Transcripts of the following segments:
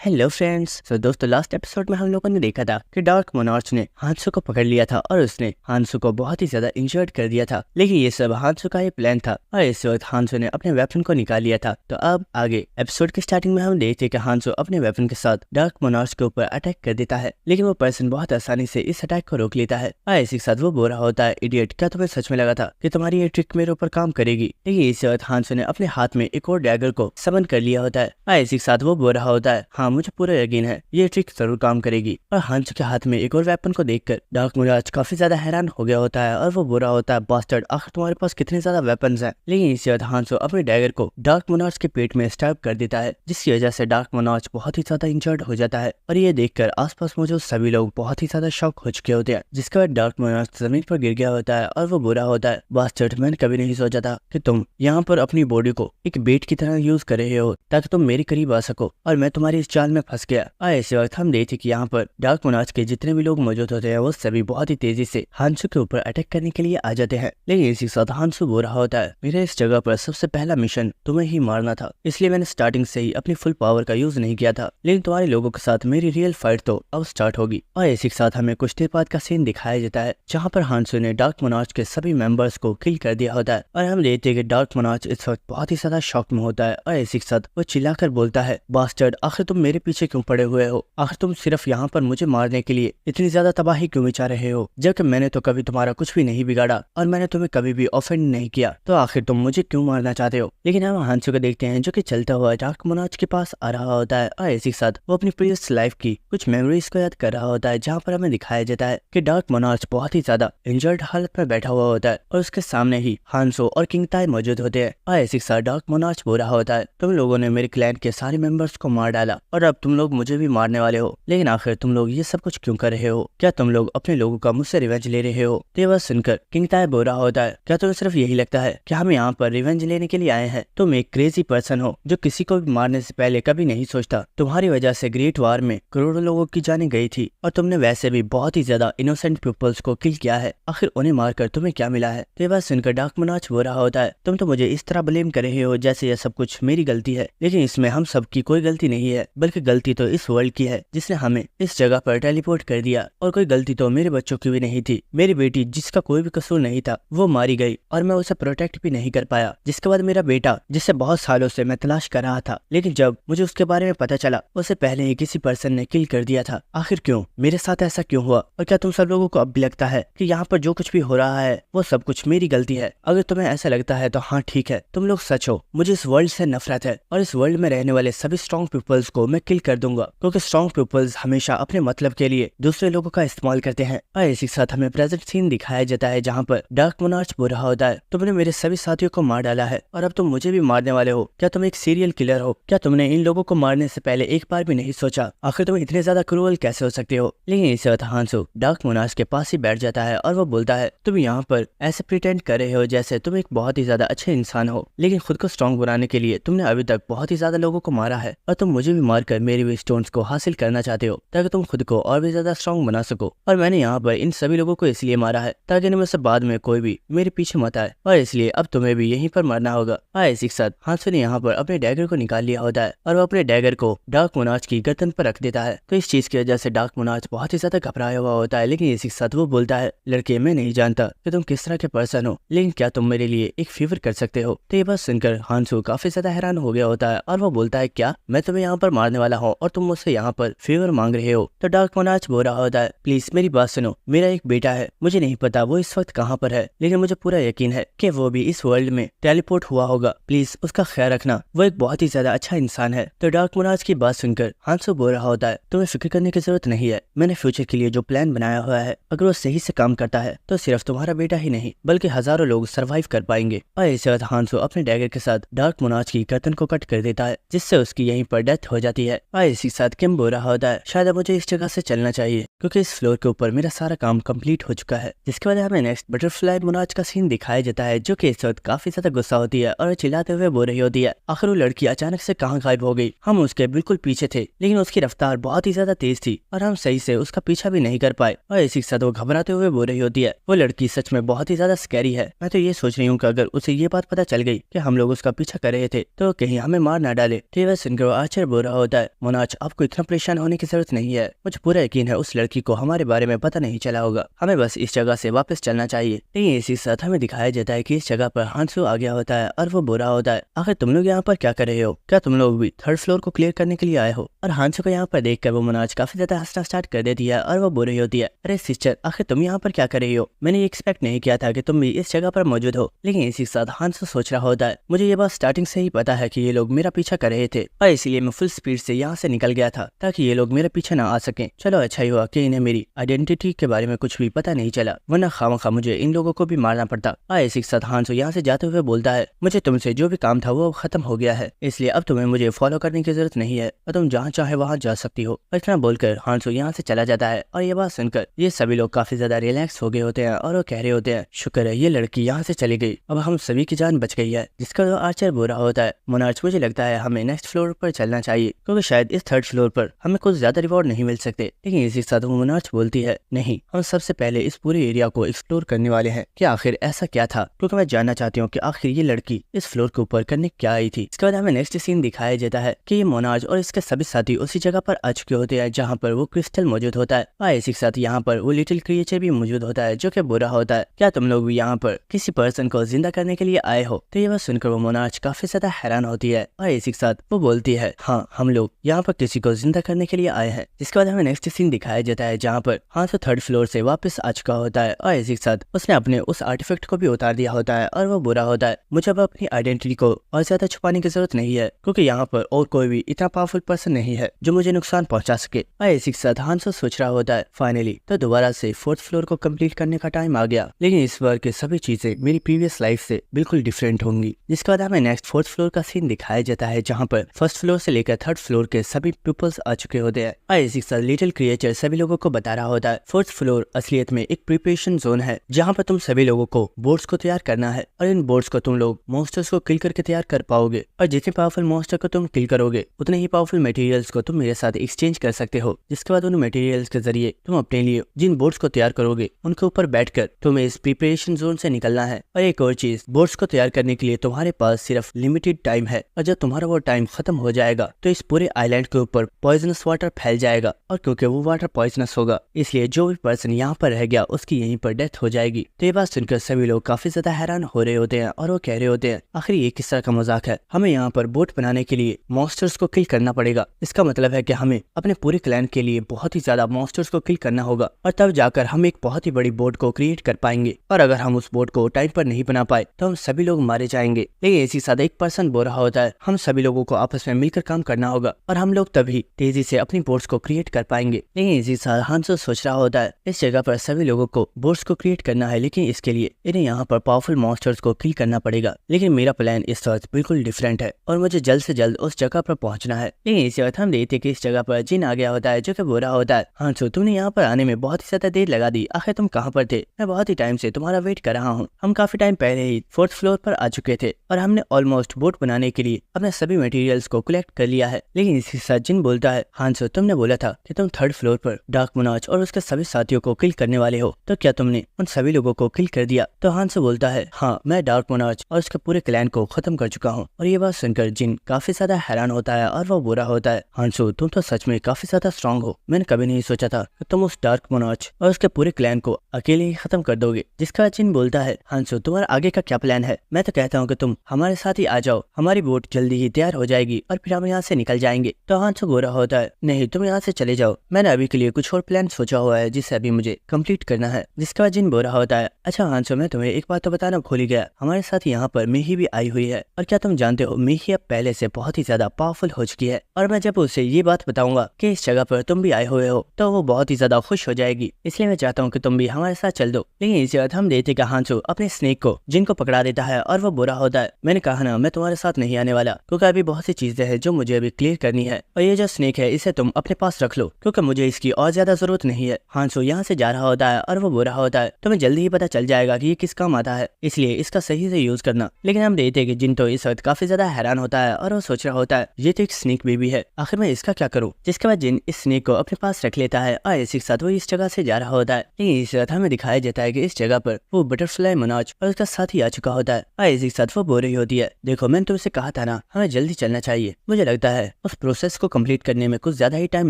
Hello friends. दोस्तों last episode में हम लोगों ने देखा था कि डार्क मोनार्च ने हांसो को पकड़ लिया था और उसने हांसो को बहुत ही ज्यादा इंजर्ड कर दिया था। लेकिन ये सब हांसो का ही प्लान था और इस वक्त हांसो ने अपने वेपन को निकाल लिया था। तो अब आगे एपिसोड के स्टार्टिंग में हम देखते कि हांसो अपने वेपन के साथ डार्क मोनार्च के ऊपर अटैक कर देता है, लेकिन वो पर्सन बहुत आसानी से इस अटैक को रोक लेता है और इसी के साथ वो बोल रहा होता है, इडियट, क्या तुम्हें सच में लगा था कि तुम्हारी ये ट्रिक मेरे ऊपर काम करेगी? लेकिन इस वक्त हांसो ने अपने हाथ में एक और डैगर को समन कर लिया होता है और इसी के साथ वो बोल रहा होता है, हाँ मुझे पूरा यकीन है ये ट्रिक जरूर काम करेगी। और हांसो के हाथ में एक और वेपन को देखकर डार्क मोनार्च काफी ज्यादा हैरान हो गया होता है और वो बोल रहा होता है, बास्टर्ड, आखिर तुम्हारे पास कितने ज्यादा वेपन्स हैं। लेकिन इसी वक्त हांसो अपने डैगर को डार्क मोनार्च के पेट में स्टैब कर देता है, जिसकी वजह से डार्क मोनार्च बहुत ही ज्यादा इंजर्ड हो जाता है। और ये देखकर आसपास मौजूद सभी लोग बहुत ही ज्यादा शॉक हो चुके होते हैं। जिसके बाद डार्क मोनार्च जमीन पर गिर गया होता है और वो बुरा होता है, बास्टर्ड, मैंने कभी नहीं सोचा था कि तुम यहाँ पर अपनी बॉडी को एक बेट की तरह यूज कर रहे हो ताकि तुम मेरे करीब आ सको, और मैं तुम्हारी इस चाल में फंस गया। और इसी वक्त हम देखते कि यहाँ पर डार्क मोनार्च के जितने भी लोग मौजूद होते हैं वो सभी बहुत ही तेजी से हांसो के ऊपर अटैक करने के लिए आ जाते हैं। लेकिन इसी के साथ हांसो बोल रहा होता है, मेरे इस जगह पर सबसे पहला मिशन तुम्हें ही मारना था, इसलिए मैंने स्टार्टिंग से ही अपनी फुल पावर का यूज नहीं किया था। लेकिन तुम्हारे लोगों के साथ मेरी रियल फाइट तो अब स्टार्ट होगी। और इसी के साथ हमें कुछ देर बाद का सीन दिखाया जाता है जहाँ पर हांसो ने डार्क मोनार्च के सभी मेंबर्स को किल कर दिया होता है। और हम देखते हैं कि डार्क मोनार्च इस वक्त बहुत ही ज्यादा शॉक में होता है और इसी के साथ वो चिल्लाकर बोलता है, बास्टर्ड, आखिर तुम मेरे पीछे क्यों पड़े हुए हो? आखिर तुम सिर्फ यहाँ पर मुझे मारने के लिए इतनी ज्यादा तबाही क्यों मचा रहे हो, जबकि मैंने तो कभी तुम्हारा कुछ भी नहीं बिगाड़ा और मैंने तुम्हें कभी भी ऑफेंड नहीं किया, तो आखिर तुम मुझे क्यों मारना चाहते हो? लेकिन हम हांसो को देखते हैं जो कि चलता हुआ डार्क मोनार्च के पास आ रहा होता है और इसी के साथ वो अपनी प्रीवियस लाइफ की कुछ मेमोरीज को याद कर रहा होता है, जहाँ पर हमें दिखाया जाता है कि डार्क मोनार्च बहुत ही ज्यादा इंजर्ड हालत में बैठा हुआ होता है और उसके सामने ही हांसो और किंग ताई मौजूद होते हैं। और इसी के साथ डार्क मोनार्च बोल रहा होता है, तुम लोगों ने मेरे क्लैन के सारे मेंबर्स को मार डाला और अब तुम लोग मुझे भी मारने वाले हो, लेकिन आखिर तुम लोग ये सब कुछ क्यों कर रहे हो? क्या तुम लोग अपने लोगों का मुझसे रिवेंज ले रहे हो? तो वह सुनकर किंग ताई बोल रहा होता है, क्या तुम्हें सिर्फ यही लगता है कि हम यहाँ पर रिवेंज लेने के लिए आए हैं? तुम एक क्रेजी पर्सन हो जो किसी को भी मारने से पहले कभी नहीं सोचता। तुम्हारी वजह से ग्रेट वार में करोड़ों लोगों की जानें गई थी और तुमने वैसे भी बहुत ही ज्यादा इनोसेंट पीपल्स को किल किया है, आखिर उन्हें मारकर तुम्हें क्या मिला है? तो वह सुनकर डार्क मोनार्च बोल रहा होता है, तुम तो मुझे इस तरह ब्लेम कर रहे हो जैसे यह सब कुछ मेरी गलती है, लेकिन इसमें हम सबकी कोई गलती नहीं है, बल्कि गलती तो इस वर्ल्ड की है जिसने हमें इस जगह पर टेलीपोर्ट कर दिया, और कोई गलती तो मेरे बच्चों की भी नहीं थी। मेरी बेटी जिसका कोई भी कसूर नहीं था वो मारी गई और मैं उसे प्रोटेक्ट भी नहीं कर पाया। जिसके बाद मेरा बेटा, जिसे बहुत सालों से मैं तलाश कर रहा था, लेकिन जब मुझे उसके बारे में पता चला उसे पहले ही किसी पर्सन ने किल कर दिया था। आखिर क्यों? मेरे साथ ऐसा क्यों हुआ? और क्या तुम सब लोगों को अब भी लगता है कि यहाँ पर जो कुछ भी हो रहा है वो सब कुछ मेरी गलती है? अगर तुम्हें ऐसा लगता है तो हाँ ठीक है, तुम लोग सच हो। मुझे इस वर्ल्ड से नफरत है और इस वर्ल्ड में रहने वाले सभी स्ट्रॉन्ग पीपल्स को मैं किल कर दूंगा, क्योंकि स्ट्रॉन्ग पीपल्स हमेशा अपने मतलब के लिए दूसरे लोगों का इस्तेमाल करते हैं। और इसी के साथ हमें प्रेजेंट सीन दिखाया जाता है जहाँ पर डार्क मोनार्च बोल रहा होता है, तुमने मेरे सभी साथियों को मार डाला है और अब तुम मुझे भी मारने वाले हो। क्या तुम एक सीरियल किलर हो? क्या तुमने इन लोगों को मारने से पहले एक बार भी नहीं सोचा? आखिर तुम इतने ज्यादा क्रूअल कैसे हो सकते हो? लेकिन इस वक्त हांसो डार्क मोनार्च के पास ही बैठ जाता है और वो बोलता है, तुम यहाँ पर ऐसे प्रिटेंड कर रहे हो जैसे तुम एक बहुत ही ज्यादा अच्छे इंसान हो, लेकिन खुद को स्ट्रॉन्ग बनाने के लिए तुमने अभी तक बहुत ही ज्यादा लोगों को मारा है और तुम मुझे भी मारकर मेरी भी स्टोन्स को हासिल करना चाहते हो ताकि तुम खुद को और भी ज्यादा स्ट्रॉन्ग बना सको। और मैंने यहाँ पर इन सभी लोगों को इसलिए मारा है ताकि इनमें से बाद में कोई भी मेरे पीछे मत आए, और इसलिए अब तुम्हें भी यहीं पर मरना होगा। और इसी के साथ हांसो ने यहाँ पर अपने डैगर को निकाल लिया होता है और वो अपने डैगर को डार्क मोनार्च की गर्दन पर रख देता है। तो इस चीज की वजह से डार्क मोनार्च बहुत ही ज्यादा घबराया हुआ होता है। लेकिन इसी के साथ वो बोलता है, लड़के, मैं नहीं जानता कि तुम किस तरह के पर्सन हो, लेकिन क्या तुम मेरे लिए एक फेवर कर सकते हो? तो ये बात सुनकर हांसो काफी ज्यादा हैरान हो गया होता है और वो बोलता है, क्या मैं तुम्हें यहाँ पर मारने वाला हूँ और तुम मुझसे यहाँ पर फेवर मांग रहे हो? तो डार्क मोनार्च बोल रहा होता है, प्लीज मेरी बात सुनो, मेरा एक बेटा है, मुझे नहीं पता वो इस वक्त कहाँ पर है, लेकिन मुझे पूरा यकीन है कि वो भी इस वर्ल्ड में टेलीपोर्ट हुआ होगा, प्लीज उसका ख्याल रखना, वो एक बहुत ही ज्यादा अच्छा इंसान है। तो डार्क मोनार्च की बात सुनकर हांसो बोल रहा होता है, तुम्हें फिक्र करने की जरूरत नहीं है, मैंने फ्यूचर के लिए जो प्लान बनाया हुआ है अगर वो सही से काम करता है तो सिर्फ तुम्हारा बेटा ही नहीं बल्कि हजारों लोग सर्वाइव कर पाएंगे। और इस वक्त हांसो अपने डैगर के साथ डार्क मोनार्च की गर्दन को कट कर देता है, जिससे उसकी यहीं पर डेथ हो जाती है। और इसी के साथ किम बोल रहा होता है, शायद अब मुझे इस जगह से चलना चाहिए क्योंकि इस फ्लोर के ऊपर मेरा सारा काम कंप्लीट हो चुका है। जिसके बाद हमें नेक्स्ट बटरफ्लाई मोनार्च का सीन दिखाया जाता है, जो कि इस वक्त काफी ज्यादा गुस्सा होती है और चिल्लाते हुए बोल रही होती है, आखिर वो लड़की अचानक से कहाँ गायब हो गई? हम उसके बिल्कुल पीछे थे, लेकिन उसकी रफ्तार बहुत ही ज्यादा तेज थी और हम सही से उसका पीछा भी नहीं कर पाए। और इसी के साथ वो घबराते हुए बोल रही होती है, वो लड़की सच में बहुत ही ज्यादा स्कैरी है। मैं तो ये सोच रही हूँ कि अगर उसे ये बात पता चल गई कि हम लोग उसका पीछा कर रहे थे तो कहीं हमें मार ना डाले। तो वह सुनकर आर्चर बोल रहा होता होता है, मोनाज आपको इतना परेशान होने की जरूरत नहीं है, मुझे पूरा यकीन है उस लड़की को हमारे बारे में पता नहीं चला होगा, हमें बस इस जगह से वापस चलना चाहिए। लेकिन इसी साथ हमें दिखाया जाता है कि इस जगह पर हांसू आ गया होता है और वो बुरा होता है। आखिर तुम लोग यहाँ पर क्या कर रहे हो? क्या तुम लोग भी थर्ड फ्लोर को क्लियर करने के लिए आए हो? और हांसू को यहाँ पर देखकर वो मोनाज काफी ज्यादा हंसना स्टार्ट कर देती है और वो बुरी होती है। अरे सिस्टर, आखिर तुम यहाँ पर क्या कर रही हो? मैंने ये एक्सपेक्ट नहीं किया था कि तुम भी इस जगह पर मौजूद हो। लेकिन इसी साथ हांसू सोच रहा होता है, मुझे ये बात स्टार्टिंग से ही पता है कि ये लोग मेरा पीछा कर रहे थे और इसीलिए मैं फुल स्पीड से यहाँ से निकल गया था ताकि ये लोग मेरे पीछे ना आ सकें। चलो अच्छा ही हुआ कि इन्हें मेरी आइडेंटिटी के बारे में कुछ भी पता नहीं चला, वरना खामखा मुझे इन लोगों को भी मारना पड़ता। इसी के साथ हांसू यहाँ से जाते हुए बोलता है, मुझे तुमसे जो भी काम था वो खत्म हो गया है, इसलिए अब तुम्हें मुझे फॉलो करने की जरूरत नहीं है और तुम जहाँ चाहे वहाँ जा सकती हो। इतना बोलकर हांसू यहाँ से चला जाता है और ये बात सुनकर ये सभी लोग काफी ज्यादा रिलैक्स हो गए होते हैं और वो कह रहे होते हैं, शुक्र है ये लड़की यहाँ से चली गई, अब हम सभी की जान बच गई है। जिसका जो आर्चर बुरा होता है, मोनाज मुझे लगता है हमें नेक्स्ट फ्लोर पर चलना चाहिए क्योंकि शायद इस थर्ड फ्लोर पर हमें कुछ ज्यादा रिवॉर्ड नहीं मिल सकते। लेकिन इसी साथ वो मोनाज बोलती है, नहीं, हम सबसे पहले इस पूरे एरिया को एक्सप्लोर करने वाले हैं कि आखिर ऐसा क्या था, क्योंकि मैं जानना चाहती हूँ कि आखिर ये लड़की इस फ्लोर के ऊपर करने क्या आई थी। इसके बाद हमें नेक्स्ट सीन दिखाया जाता है कि ये मोनाज और इसके सभी साथी उसी जगह पर आ चुके होते हैं जहाँ पर वो क्रिस्टल मौजूद होता है और इसी के साथ यहाँ पर वो लिटिल क्रिएचर भी मौजूद होता है जो कि बुरा होता है। क्या तुम लोग भी यहाँ पर किसी पर्सन को जिंदा करने के लिए आए हो? तो ये बात सुनकर वो मोनाज काफी ज्यादा हैरान होती है और इसी के साथ वो बोलती है, हाँ, हम लोग यहाँ पर किसी को जिंदा करने के लिए आए हैं। जिसके बाद हमें नेक्स्ट सीन दिखाया जाता है जहाँ पर हांसू थर्ड फ्लोर से वापस आ चुका होता है और इसी के साथ उसने अपने उस आर्टिफैक्ट को भी उतार दिया होता है और वो बुरा होता है, मुझे अब अपनी आइडेंटिटी को और ज्यादा छुपाने की जरूरत नहीं है क्योंकि यहाँ पर और कोई भी इतना पावरफुल पर्सन नहीं है जो मुझे नुकसान पहुंचा सके। और इसी के साथ हांसू सोच रहा होता है, फाइनली तो दोबारा से फोर्थ फ्लोर को कंप्लीट करने का टाइम आ गया, लेकिन इस बार के सभी चीजें मेरी प्रीवियस लाइफ से बिल्कुल डिफरेंट होंगी। जिसके बाद हमें नेक्स्ट फोर्थ फ्लोर का सीन दिखाया जाता है जहाँ पर फर्स्ट फ्लोर से लेकर थर्ड फ्लोर के सभी पीपल्स आ चुके होते हैं और इसी के साथ लिटिल क्रिएचर सभी लोगों को बता रहा होता है, फोर्थ फ्लोर असलियत में एक प्रिपरेशन जोन है जहाँ पर तुम सभी लोगों को बोर्ड्स को तैयार करना है और इन बोर्ड्स को तुम लोग मॉन्स्टर्स को किल करके तैयार कर पाओगे और जितने पावरफुल मॉन्स्टर को तुम किल करोगे उतने ही पावरफुल मटेरियल्स को तुम मेरे साथ एक्सचेंज कर सकते हो। जिसके बाद उन मटेरियल्स के जरिए तुम अपने लिए जिन बोर्ड्स को तैयार करोगे उनके ऊपर बैठकर तुम्हें इस प्रिपरेशन जोन से निकलना है। और एक और चीज, बोर्ड्स को तैयार करने के लिए तुम्हारे पास सिर्फ लिमिटेड टाइम है और जब तुम्हारा वो टाइम खत्म हो जाएगा तो इस पूरे आइलैंड के ऊपर पॉइजनस वाटर फैल जाएगा और क्योंकि वो वाटर पॉइजनस होगा इसलिए जो भी पर्सन यहाँ पर रह गया उसकी यहीं पर डेथ हो जाएगी। तो ये बात सुनकर सभी लोग काफी ज्यादा हैरान हो रहे होते हैं और वो कह रहे होते हैं, आखिर ये किस तरह का मजाक है, हमें यहाँ पर बोट बनाने के लिए मॉन्स्टर्स को किल करना पड़ेगा। इसका मतलब है कि हमें अपने पूरे क्लैन के लिए बहुत ही ज्यादा मॉन्स्टर्स को किल करना होगा और तब जाकर हम एक बहुत ही बड़ी बोट को क्रिएट कर पाएंगे और अगर हम उस बोट को टाइम पर नहीं बना पाए तो हम सभी लोग मारे जाएंगे। लेकिन इसी साथ एक पर्सन बोल रहा होता है, हम सभी लोगों को आपस में मिलकर काम करना होगा और हम लोग तभी तेजी से अपनी बोट्स को क्रिएट कर पाएंगे। लेकिन इसी साथ हांसू सोच रहा होता है, इस जगह पर सभी लोगों को बोट्स को क्रिएट करना है लेकिन इसके लिए इन्हें यहाँ पर पावरफुल मॉन्स्टर्स को किल करना पड़ेगा। लेकिन मेरा प्लान इस वक्त बिल्कुल डिफरेंट है और मुझे जल्द से जल्द उस जगह पर पहुंचना है। लेकिन इसी वक्त हम देखते कि इस जगह पर जिन आ गया होता है जो कि बुरा होता है, हांसू तुमने यहाँ पर आने में बहुत ही ज्यादा देर लगा दी, आखिर तुम कहाँ पर थे? मैं बहुत ही टाइम से तुम्हारा वेट कर रहा हूँ। हम काफी टाइम पहले ही फोर्थ फ्लोर पर आ चुके थे और हमने ऑलमोस्ट बोट बनाने के लिए अपने सभी मटेरियल्स को कलेक्ट कर लिया है। लेकिन इसी साथ जिन बोलता है, हांसू तुमने बोला था कि तुम थर्ड फ्लोर पर डार्क मोनाज और उसके सभी साथियों को किल करने वाले हो, तो क्या तुमने उन सभी लोगों को किल कर दिया? तो हांसू बोलता है, हाँ, मैं डार्क मोनाज और उसके पूरे क्लैन को खत्म कर चुका हूँ। और ये बात सुनकर जिन काफी ज्यादा हैरान होता है और वो बुरा होता है, हांसू तुम तो सच में काफी ज्यादा स्ट्रॉन्ग हो, मैंने कभी नहीं सोचा था कि तुम उस डार्क मोनाज और उसके पूरे क्लैन को अकेले ही खत्म कर दोगे। जिसका जिन बोलता है, हांसू तुम्हारा आगे का क्या प्लान है? मैं तो कहता हूँ कि तुम हमारे साथ ही आ जाओ, हमारी बोट जल्दी ही तैयार हो जाएगी और फिर हम यहाँ से निकल जाएंगे। तो हांसू बुरा होता है, नहीं, तुम यहाँ से चले जाओ, मैंने अभी के लिए कुछ और प्लान सोचा हुआ है जिसे अभी मुझे कंप्लीट करना है। जिसका जिन बुरा होता है, अच्छा हांसू मैं तुम्हें एक बात तो बताना भूल ही गया, हमारे साथ यहाँ पर मेही भी आई हुई है और क्या तुम जानते हो मेही अब पहले से बहुत ही ज्यादा पावरफुल हो चुकी है और मैं जब उसे ये बात बताऊंगा कि इस जगह पर तुम भी आए हुए हो तो वो बहुत ही ज्यादा खुश हो जाएगी, इसलिए मैं चाहता हूँ कि तुम भी हमारे साथ चल दो। लेकिन इसी बात हम देखते कि हांसू अपने स्नेक को जिनको पकड़ा देता है और वो बुरा होता है, मैंने कहा ना मैं तुम्हारे साथ नहीं आने वाला क्योंकि अभी बहुत सी चीजें हैं जो मुझे अभी क्लियर करनी है और ये जो स्नेक है इसे तुम अपने पास रख लो क्योंकि मुझे इसकी और ज्यादा जरूरत नहीं है। हांसू यहाँ से जा रहा होता है और वो बुरा होता है, तुम्हें जल्दी ही पता चल जाएगा कि ये किस काम आता है, इसलिए इसका सही से यूज करना। लेकिन हम देखते कि जिन तो इस वक्त काफी ज्यादा हैरान होता है और वो सोच रहा होता है ये तो एक स्नेक बेबी है, आखिर मैं इसका क्या करूँ। जिसके बाद जिन इस स्नेक को अपने पास रख लेता है और इसी के साथ वो इस जगह से जा रहा होता है। लेकिन इस वक्त हमें दिखाया जाता है कि इस जगह पर वो बटरफ्लाई मोनाज और उसका साथी आ चुका होता है और इसी के साथ वो बोल रही होती है, देखो मैंने तुमसे कहा था ना हमें जल्दी चलना चाहिए, मुझे लगता है उस प्रोसेस को कंप्लीट करने में कुछ ज्यादा ही टाइम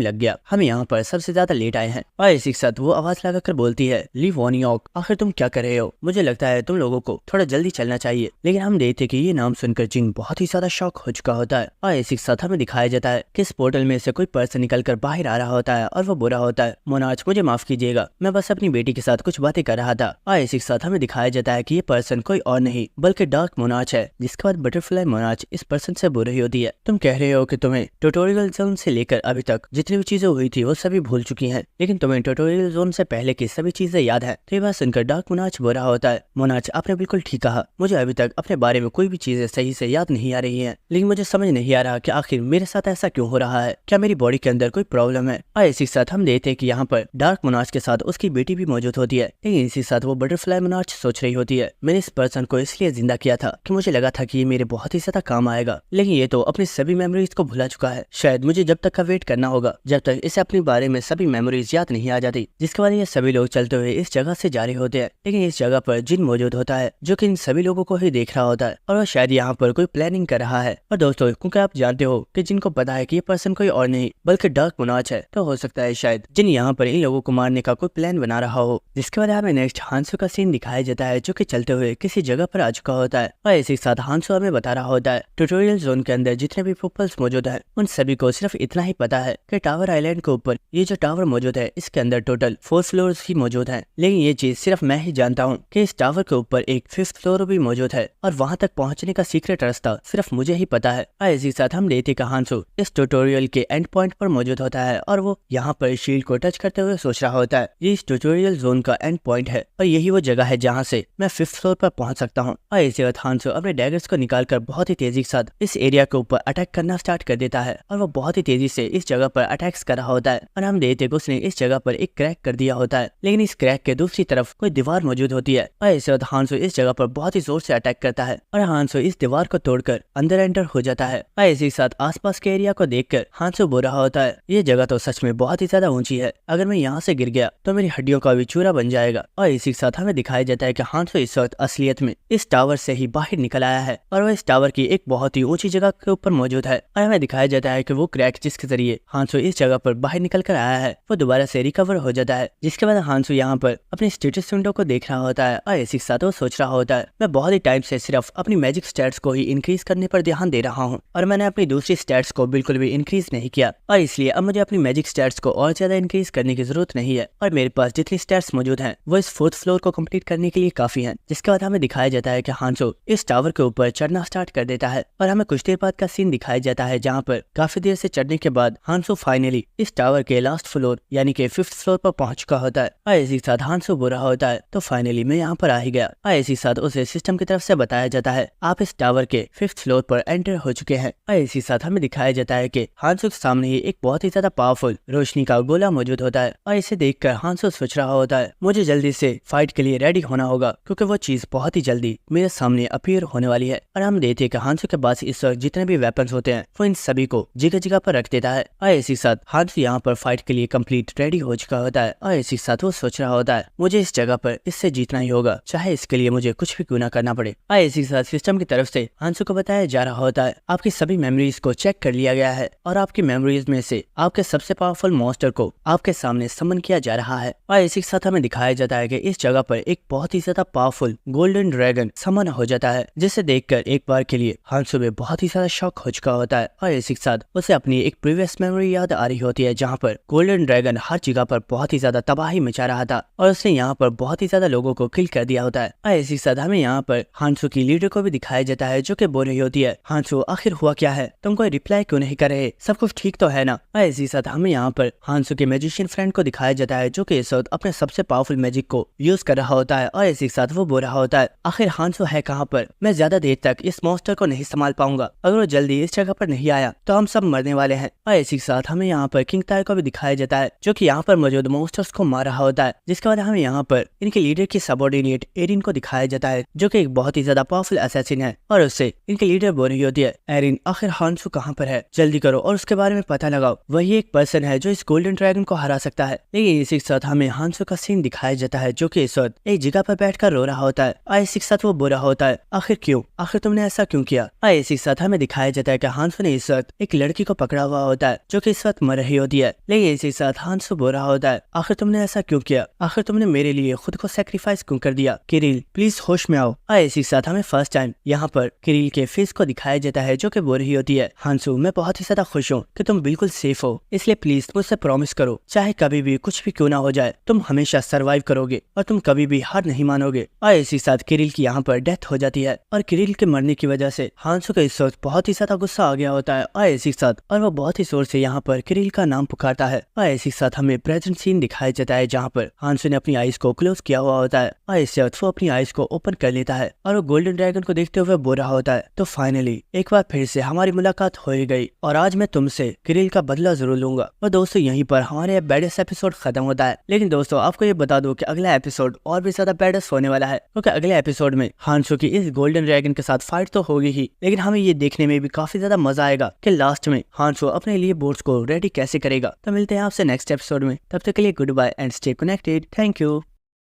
लग गया। हम यहाँ पर सबसे ज्यादा लेट आए हैं। और इसी के साथ वो आवाज लगाकर बोलती है, ली वॉन यॉर्क, आखिर तुम क्या कर रहे हो? मुझे लगता है तुम लोगों को थोड़ा जल्दी चलना चाहिए। लेकिन हम देखते कि ये नाम सुनकर जिन बहुत ही ज्यादा शॉक हो चुका होता है। और इसी के साथ हमें दिखाया जाता है कि इस पोर्टल में से कोई पर्सन निकल कर बाहर आ रहा होता है और वो बुरा होता है, मोनार्च मुझे माफ कीजिएगा, मैं बस अपनी बेटी के साथ कुछ बातें कर रहा था। और इसी के साथ हमें दिखाया जाता है कि ये पर्सन कोई और नहीं बल्कि डार्क मोनार्च है। जिसके बाद बटरफ्लाई मोनार्च इस पर्सन से बुरी होती है, तुम कह रहे हो कि तुम्हें ट्यूटोरियल जोन से लेकर अभी तक जितनी भी चीजें हुई थी वो सभी भूल चुकी हैं, लेकिन तुम्हें ट्यूटोरियल जोन से पहले की सभी चीजें याद है। तो ये बात सुनकर डार्क मोनार्च बुरा होता है, मोनार्च आपने बिल्कुल ठीक कहा, मुझे अभी तक अपने बारे में कोई भी चीजें सही से याद नहीं आ रही है, लेकिन मुझे समझ नहीं आ रहा कि आखिर मेरे साथ ऐसा क्यों हो रहा है, क्या मेरी बॉडी के अंदर कोई प्रॉब्लम है। और इसी साथ हम देखते हैं कि यहाँ पर डार्क मोनार्च के साथ उसकी बेटी भी मौजूद होती है। लेकिन इसी साथ वो बटरफ्लाई मोनार्च सोच रही होती है, मैंने इस पर्सन को इसलिए जिंदा किया था कि मुझे लगा था कि ये मेरे बहुत ही ज्यादा काम आएगा, लेकिन ये तो अपनी सभी मेमोरीज को भुला चुका है। शायद मुझे जब तक का वेट करना होगा जब तक इसे अपने बारे में सभी मेमोरीज याद नहीं आ जाती। जिसके बाद ये सभी लोग चलते हुए इस जगह से जा रहे होते हैं। लेकिन इस जगह पर जिन मौजूद होता है जो कि इन सभी लोगों को ही देख रहा होता है और वह शायद यहाँ पर कोई प्लानिंग कर रहा है। और दोस्तों, क्योंकि आप जानते हो कि जिनको पता है कि ये पर्सन कोई और नहीं बल्कि डार्क मोनार्च है, तो हो सकता है शायद जिन यहाँ पर इन लोगों को मारने का कोई प्लान बना रहा हो। जिसके बाद हमें नेक्स्ट हांसो का सीन दिखाया जाता है जो कि चलते हुए किसी जगह पर आ चुका होता है। और इसी के साथ हांसो हमें बता रहा होता है ट्यूटोरियल जोन के अंदर जितने भी पीपल्स मौजूद हैं उन सभी को सिर्फ इतना ही पता है कि टावर आइलैंड के ऊपर ये जो टावर मौजूद है इसके अंदर टोटल 4 फ्लोर्स ही मौजूद हैं। लेकिन ये चीज सिर्फ मैं ही जानता हूँ कि इस टावर के ऊपर एक 5th फ्लोर भी मौजूद है और वहाँ तक पहुँचने का सीक्रेट रास्ता सिर्फ मुझे ही पता है। और इसी साथ हम देखते कि हांसो इस ट्यूटोरियल के एंड पॉइंट पर मौजूद होता है और वो यहाँ पर शील्ड को टच करते हुए सोच रहा होता है ये इस ट्यूटोरियल जोन का एंड पॉइंट है और यही वो जगह है जहाँ से मैं 5th फ्लोर पर पहुँच सकता हूँ। और इसी वक्त हांसो अपने डैगर्स को निकालकर बहुत ही तेजी के साथ इस एरिया के ऊपर अटैक करना स्टार्ट कर देता है और वो बहुत ही तेजी से इस जगह पर अटैक्स कर रहा होता है। और हम देखते कि उसने इस जगह पर एक क्रैक कर दिया होता है, लेकिन इस क्रैक के दूसरी तरफ कोई दीवार मौजूद होती है। और इस वक्त हांसो इस जगह पर बहुत ही जोर से अटैक करता है और हांसो इस दीवार को तोड़कर अंदर एंटर हो जाता है। और इसी के साथ आसपास के एरिया को देखकर हांसो बोल रहा होता है ये जगह तो सच में बहुत ही ज्यादा ऊंची है, अगर मैं यहाँ से गिर गया तो मेरी हड्डियों का भी चूरा बन जाएगा। और इसी के साथ हमें दिखाया जाता है कि हांसो इस वक्त असलियत में इस टावर से ही बाहर निकल आया है और वह इस टावर की एक बहुत ही ऊंची जगह के ऊपर मौजूद है। और हमें दिखाया जाता है कि वो क्रैक जिसके जरिए हांसो इस जगह पर बाहर निकल कर आया है वो दोबारा से रिकवर हो जाता है। जिसके बाद हांसो यहाँ पर अपने स्टेटस विंडो को देख रहा होता है और इसी के साथ वो सोच रहा होता है मैं बहुत ही टाइम से सिर्फ अपनी मैजिक स्टैट्स को ही इंक्रीज करने पर ध्यान दे रहा हूँ और मैंने अपनी दूसरी स्टैट्स को बिल्कुल भी इंक्रीज नहीं किया और इसलिए अब मुझे अपनी मैजिक स्टैट्स को और ज्यादा इंक्रीज करने की जरूरत नहीं है और मेरे पास जितनी स्टैट्स मौजूद हैं वो इस 4th फ्लोर को कंप्लीट करने के लिए काफी हैं। जिसके बाद हमें दिखाया जाता है कि हांसो इस टावर के ऊपर चढ़ना स्टार्ट कर देता है और हमें कुछ देर बाद का सीन दिखाया जाता है जहाँ पर काफी देर से चढ़ने के बाद हांसो फाइनली इस टावर के लास्ट फ्लोर यानी कि 5th फ्लोर पर पहुंच चुका होता है। और इसी के साथ हांसो बुरा होता है तो फाइनली मैं यहाँ पर आ ही गया। और इसी साथ उसे सिस्टम की तरफ से बताया जाता है आप इस टावर के 5th फ्लोर पर एंटर हो चुके हैं। और इसी साथ हमें दिखाया जाता है कि हांसो के सामने ही एक बहुत ही ज्यादा पावरफुल रोशनी का गोला मौजूद होता है और इसे देखकर हांसो सोच रहा होता है मुझे जल्दी से फाइट के लिए रेडी होना होगा क्योंकि वो चीज बहुत ही जल्दी मेरे सामने अपीयर होने वाली है। और हम देखते हैं कि हांसो के पास इस वक्त जितने भी वेपन्स होते हैं वो इन सभी को जगह जगह पर रख देता है। और इसी साथ हांसो यहाँ पर फाइट के लिए कंप्लीट रेडी हो चुका होता है और इसी साथ वो सोच रहा होता है मुझे इस जगह पर इससे जीतना ही होगा चाहे इसके लिए मुझे कुछ भी क्यों ना करना पड़े। और इसी साथ सिस्टम की तरफ से हांसो को बताया जा रहा होता है आपकी सभी मेमोरीज को चेक कर लिया गया है और आपकी मेमोरीज में से आपके सबसे पावरफुल मॉन्स्टर को आपके सामने समन किया जा रहा है। और इसी के साथ हमें दिखाया जाता है कि इस जगह पर एक बहुत ही ज्यादा पावरफुल गोल्डन ड्रैगन समन हो जाता है जिसे देखकर एक बार के लिए हांसो में बहुत ही ज्यादा शॉक हो चुका होता है। और इसी के साथ उसे अपनी एक प्रीवियस मेमोरी याद आ रही होती है जहाँ पर गोल्डन ड्रैगन हर जगह पर बहुत ही ज्यादा तबाही मचा रहा था और उसने यहाँ पर बहुत ही ज्यादा लोगों को किल कर दिया होता है। और इसी के साथ हमें यहाँ पर हांसो की लीडर को भी दिखाया जाता है जो कि बोल रही होती है हांसो आखिर हुआ क्या है, तुम कोई रिप्लाई क्यों नहीं कर रहे, सब कुछ ठीक तो है ना। और इसी साथ हमें यहाँ पर हांसो के मैजिशियन फ्रेंड को दिखाया जाता है जो कि इस वक्त अपने सबसे पावरफुल मैजिक को यूज कर रहा होता है। और इसी के साथ वो बोल रहा होता है आखिर हांसो है कहाँ पर, मैं ज्यादा देर तक इस मॉन्स्टर को नहीं संभाल पाऊंगा, अगर वो जल्दी इस जगह पर नहीं आया तो हम सब मरने वाले हैं। और इसी के साथ हमें यहाँ पर किंग ताई को भी दिखाया जाता है जो कि यहाँ पर मौजूद मॉन्स्टर्स को मार रहा होता है। जिसके बाद हमें यहाँ पर इनके लीडर की सबऑर्डिनेट एरिन को दिखाया जाता है जो कि एक बहुत ही ज्यादा पावरफुल असैसिन है और उससे इनके लीडर बोल रही होती है एरिन आखिर हांसो कहाँ पर है, जल्दी करो और उसके बारे में पता लगाओ, वही एक पर्सन है जो इस गोल्डन ड्रैगन को हरा सकता है। लेकिन इसी के साथ हमें हांसो का सीन दिखाया जाता है जो कि इस वक्त एक जगह पर बैठकर रो रहा होता है और इसी के साथ वो बुरा होता है आखिर क्यों, आखिर तुमने ऐसा क्यों किया। और इसी के साथ हमें दिखाया जाता है कि हांसो ने इस वक्त वक्त एक लड़की को पकड़ा हुआ होता है जो कि इस वक्त मर रही होती है। लेकिन इसी साथ हांसो बोल रहा होता है, आखिर तुमने ऐसा क्यों किया? आखिर तुमने मेरे लिए खुद को सेक्रीफाइस क्यों कर दिया? किरिल प्लीज होश में आओ। और इसी साथ हमें फर्स्ट टाइम यहाँ पर किरिल के फेस को दिखाया जाता है जो कि बोल रही होती है, हांसो मैं बहुत ही ज्यादा खुश हूँ कि तुम बिल्कुल सेफ हो, इसलिए प्लीज मुझसे प्रॉमिस करो, चाहे कभी भी कुछ भी क्यों ना हो जाए, तुम हमेशा सर्वाइव करोगे और तुम कभी भी हार नहीं मानोगे। और इसी साथ किरिल की यहाँ पर डेथ हो जाती है और किरिल के मरने की वजह से हांसो को इस वक्त बहुत ही ज्यादा गुस्सा आ गया होता है। और इसी साथ वो बहुत ही जोर से यहाँ पर किरिल का नाम पुकारता है। और इसी साथ हमें प्रेजेंट सीन दिखाया जाता है जहाँ पर हांसो ने अपनी आईज को क्लोज किया हुआ होता है और इससे वो अपनी आईज को ओपन कर लेता है और वो गोल्डन ड्रैगन को देखते हुए बोल रहा होता है, तो फाइनली एक बार फिर से हमारी मुलाकात हो ही गई और आज मैं तुमसे किरिल का बदला जरूर लूंगा। और दोस्तों यहीं पर हमारे बैडेस्ट एपिसोड खत्म होता है। लेकिन दोस्तों आपको ये बता दूं कि अगला एपिसोड और भी ज्यादा बैडेस्ट होने वाला है, क्योंकि अगले एपिसोड में हांसो की इस गोल्डन ड्रैगन के साथ फाइट तो होगी ही, लेकिन हमें ये देखने में भी काफी ज्यादा मजा आएगा कि लास्ट में हांसो अपने लिए बोर्ड्स को रेडी कैसे करेगा। तो मिलते हैं आपसे नेक्स्ट एपिसोड में, तब तक के लिए goodbye and stay connected. Thank you.